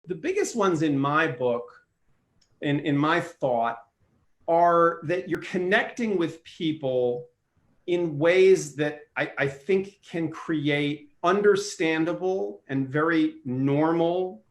the biggest ones in my book, in my thought, are that you're connecting with people in ways that I think can create understandable and very normal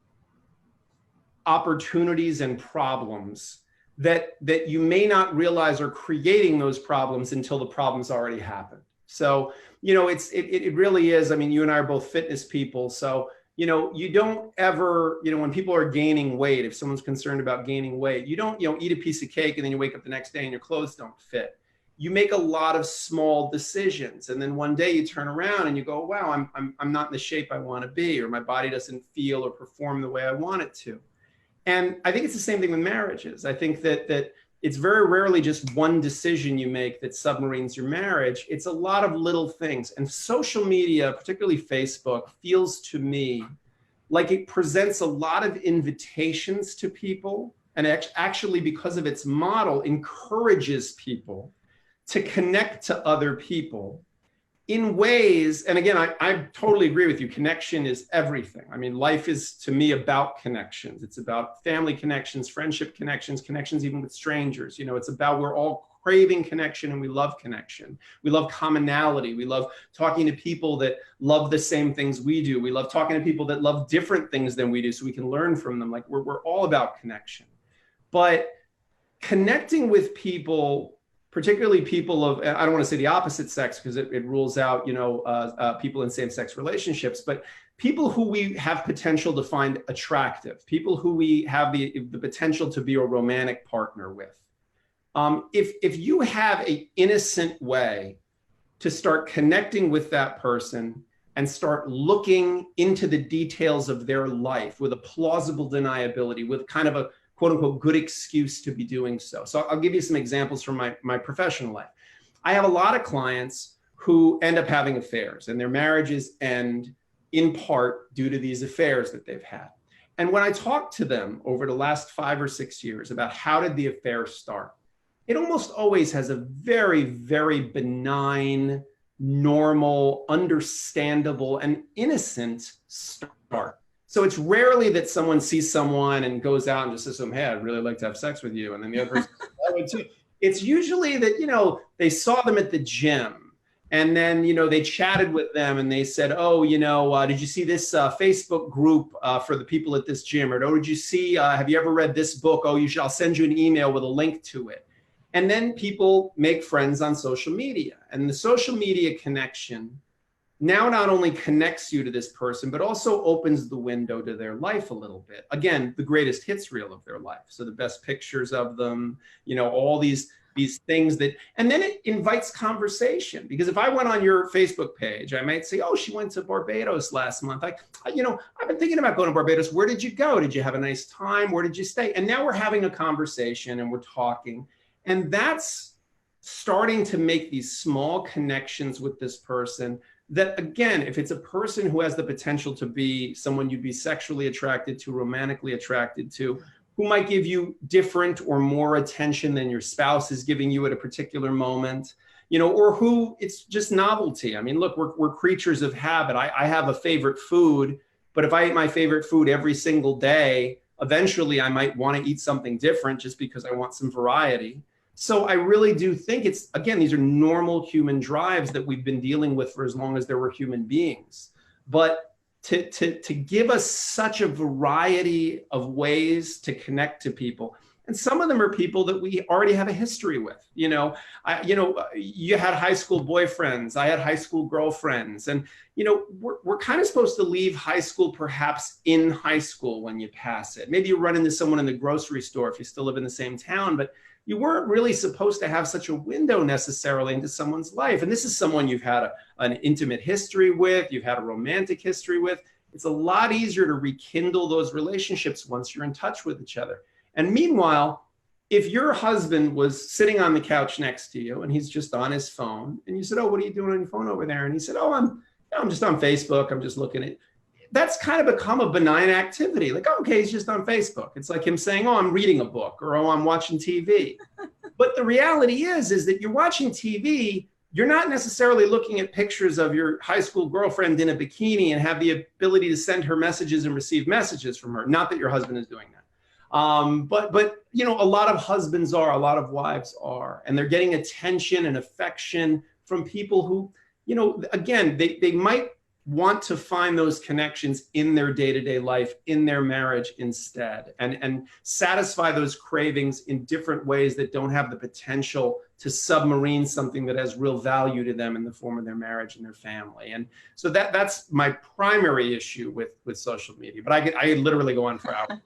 opportunities and problems that you may not realize are creating those problems until the problem's already happened. So, you know, it really is. I mean, you and I are both fitness people. So, you know, you don't ever, you know, when people are gaining weight, if someone's concerned about gaining weight, you don't, you know, eat a piece of cake and then you wake up the next day and your clothes don't fit. You make a lot of small decisions. And then one day you turn around and you go, wow, I'm not in the shape I want to be, or my body doesn't feel or perform the way I want it to. And I think it's the same thing with marriages. I think that it's very rarely just one decision you make that submarines your marriage. It's a lot of little things. And social media, particularly Facebook, feels to me like it presents a lot of invitations to people, and actually, because of its model, encourages people to connect to other people in ways, and again, I totally agree with you. Connection is everything. I mean, life is, to me, about connections. It's about family connections, friendship connections, connections even with strangers. You know, it's about, we're all craving connection and we love connection. We love commonality. We love talking to people that love the same things we do. We love talking to people that love different things than we do so we can learn from them. Like we're all about connection. But connecting with people, particularly people of, I don't want to say the opposite sex because it rules out, you know, people in same-sex relationships, but people who we have potential to find attractive, people who we have the potential to be a romantic partner with. If you have an innocent way to start connecting with that person and start looking into the details of their life with a plausible deniability, with kind of a quote unquote good excuse to be doing so. So I'll give you some examples from my professional life. I have a lot of clients who end up having affairs, and their marriages end in part due to these affairs that they've had. And when I talk to them over the last 5 or 6 years about how did the affair start, it almost always has a very, very benign, normal, understandable, and innocent start. So it's rarely that someone sees someone and goes out and just says to them, hey, I'd really like to have sex with you. And then the other person, I would too. It's usually that, you know, they saw them at the gym and then, you know, they chatted with them and they said, oh, you know, did you see this Facebook group for the people at this gym? Or, oh, did you see, have you ever read this book? Oh, I'll send you an email with a link to it. And then people make friends on social media, and the social media connection now not only connects you to this person, but also opens the window to their life a little bit. Again, the greatest hits reel of their life. So the best pictures of them, you know, all these things that, and then it invites conversation. Because if I went on your Facebook page, I might say, oh, she went to Barbados last month. You know, I've been thinking about going to Barbados. Where did you go? Did you have a nice time? Where did you stay? And now we're having a conversation and we're talking. And that's starting to make these small connections with this person that, again, if it's a person who has the potential to be someone you'd be sexually attracted to, romantically attracted to, who might give you different or more attention than your spouse is giving you at a particular moment, you know, or who it's just novelty. I mean, look, we're creatures of habit. I have a favorite food, but if I eat my favorite food every single day, eventually I might want to eat something different just because I want some variety. So I really do think it's, again, these are normal human drives that we've been dealing with for as long as there were human beings. But to give us such a variety of ways to connect to people, and some of them are people that we already have a history with. You know, you had high school boyfriends, I had high school girlfriends, and you know, we're kind of supposed to leave high school perhaps in high school when you pass it. Maybe you run into someone in the grocery store if you still live in the same town, but you weren't really supposed to have such a window necessarily into someone's life. And this is someone you've had an intimate history with, you've had a romantic history with. It's a lot easier to rekindle those relationships once you're in touch with each other. And meanwhile, if your husband was sitting on the couch next to you and he's just on his phone, and you said, oh, what are you doing on your phone over there? And he said, oh, I'm just on Facebook. I'm just looking at, that's kind of become a benign activity. Like, oh, okay, he's just on Facebook. It's like him saying, oh, I'm reading a book, or oh, I'm watching TV. But the reality is that you're watching TV you're not necessarily looking at pictures of your high school girlfriend in a bikini and have the ability to send her messages and receive messages from her. Not that your husband is doing that. But you know, a lot of husbands are, a lot of wives are, and they're getting attention and affection from people who, you know, again, they might want to find those connections in their day-to-day life, in their marriage instead, and satisfy those cravings in different ways that don't have the potential to submarine something that has real value to them in the form of their marriage and their family. And so that's my primary issue with social media. But I could literally go on for hours.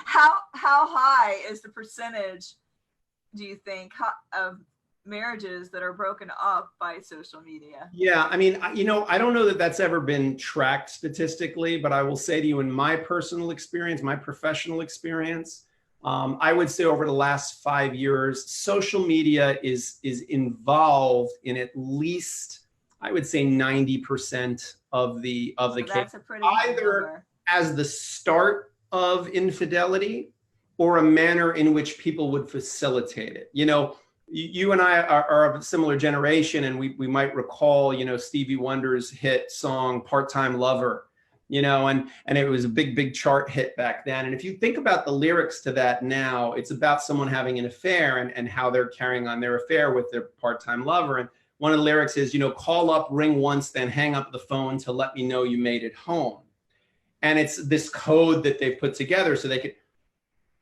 How high is the percentage, do you think, of marriages that are broken up by social media? Yeah, I mean, you know, I don't know that that's ever been tracked statistically, but I will say to you, in my personal experience, my professional experience, I would say over the last 5 years, social media is involved in at least, I would say, 90% of the case. That's a pretty either as the start of infidelity or a manner in which people would facilitate it. You know, you and I are of a similar generation, and we might recall, you know, Stevie Wonder's hit song "Part-Time Lover," you know, and it was a big chart hit back then. And if you think about the lyrics to that now, it's about someone having an affair and how they're carrying on their affair with their part-time lover. And one of the lyrics is, you know, call up, ring once, then hang up the phone to let me know you made it home. And it's this code that they've put together so they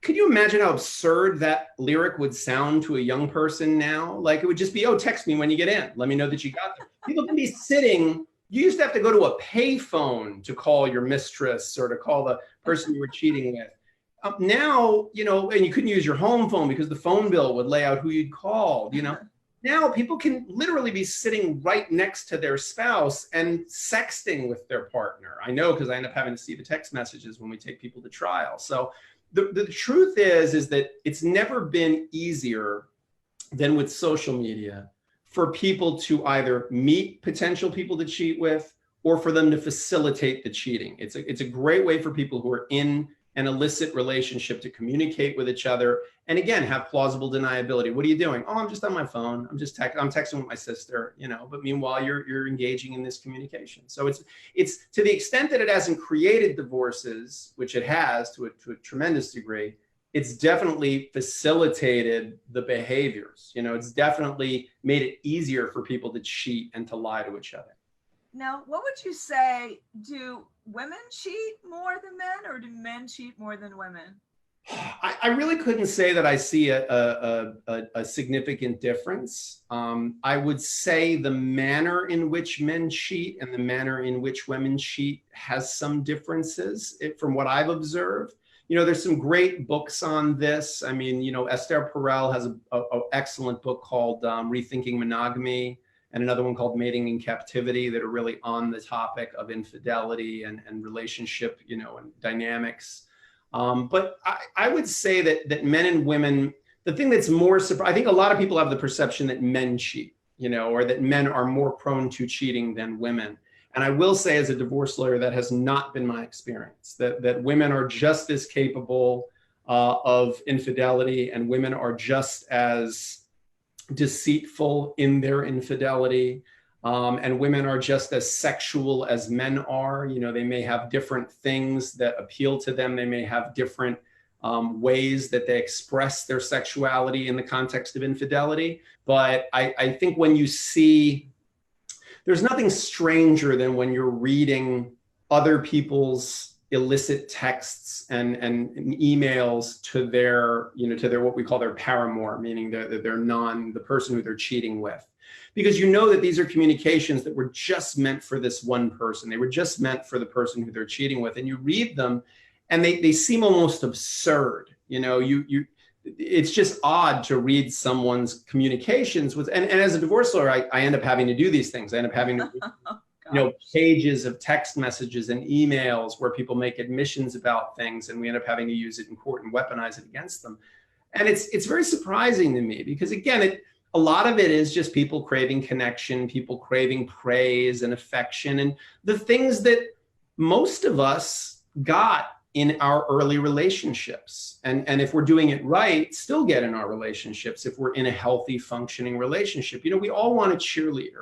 could you imagine how absurd that lyric would sound to a young person now? Like, it would just be, oh, text me when you get in. Let me know that you got there. People can be sitting. You used to have to go to a pay phone to call your mistress or to call the person you were cheating with. Now, you know, and you couldn't use your home phone because the phone bill would lay out who you'd called, you know. Now people can literally be sitting right next to their spouse and sexting with their partner. I know, because I end up having to see the text messages when we take people to trial. So the truth is that it's never been easier than with social media for people to either meet potential people to cheat with or for them to facilitate the cheating. It's a great way for people who are in an illicit relationship to communicate with each other and, again, have plausible deniability. What are you doing? Oh, I'm just on my phone. I'm texting with my sister, you know, but meanwhile you're engaging in this communication. So it's to the extent that it hasn't created divorces, which it has to a tremendous degree, it's definitely facilitated the behaviors. You know, it's definitely made it easier for people to cheat and to lie to each other. Now, what would you say, do women cheat more than men, or do men cheat more than women? I really couldn't say that I see a significant difference. I would say the manner in which men cheat and the manner in which women cheat has some differences from what I've observed. You know, there's some great books on this. I mean, you know, Esther Perel has an excellent book called Rethinking Monogamy, and another one called Mating in Captivity, that are really on the topic of infidelity and relationship, you know, and dynamics. But I would say that men and women, the thing that's more surprising, I think a lot of people have the perception that men cheat, you know, or that men are more prone to cheating than women. And I will say, as a divorce lawyer, that has not been my experience, that women are just as capable of infidelity, and women are just as deceitful in their infidelity, and women are just as sexual as men are. You know, they may have different things that appeal to them. They may have different ways that they express their sexuality in the context of infidelity. But I think when you see, there's nothing stranger than when you're reading other people's illicit texts and emails to their, you know, to their, what we call their paramour, meaning the person who they're cheating with. Because you know that these are communications that were just meant for this one person. They were just meant for the person who they're cheating with. And you read them and they seem almost absurd. You know, it's just odd to read someone's communications with, and as a divorce lawyer, I end up having to do these things. I end up having to you know, pages of text messages and emails where people make admissions about things, and we end up having to use it in court and weaponize it against them. And it's very surprising to me, because, again, a lot of it is just people craving connection, people craving praise and affection, and the things that most of us got in our early relationships. And if we're doing it right, still get in our relationships if we're in a healthy, functioning relationship. You know, we all want a cheerleader.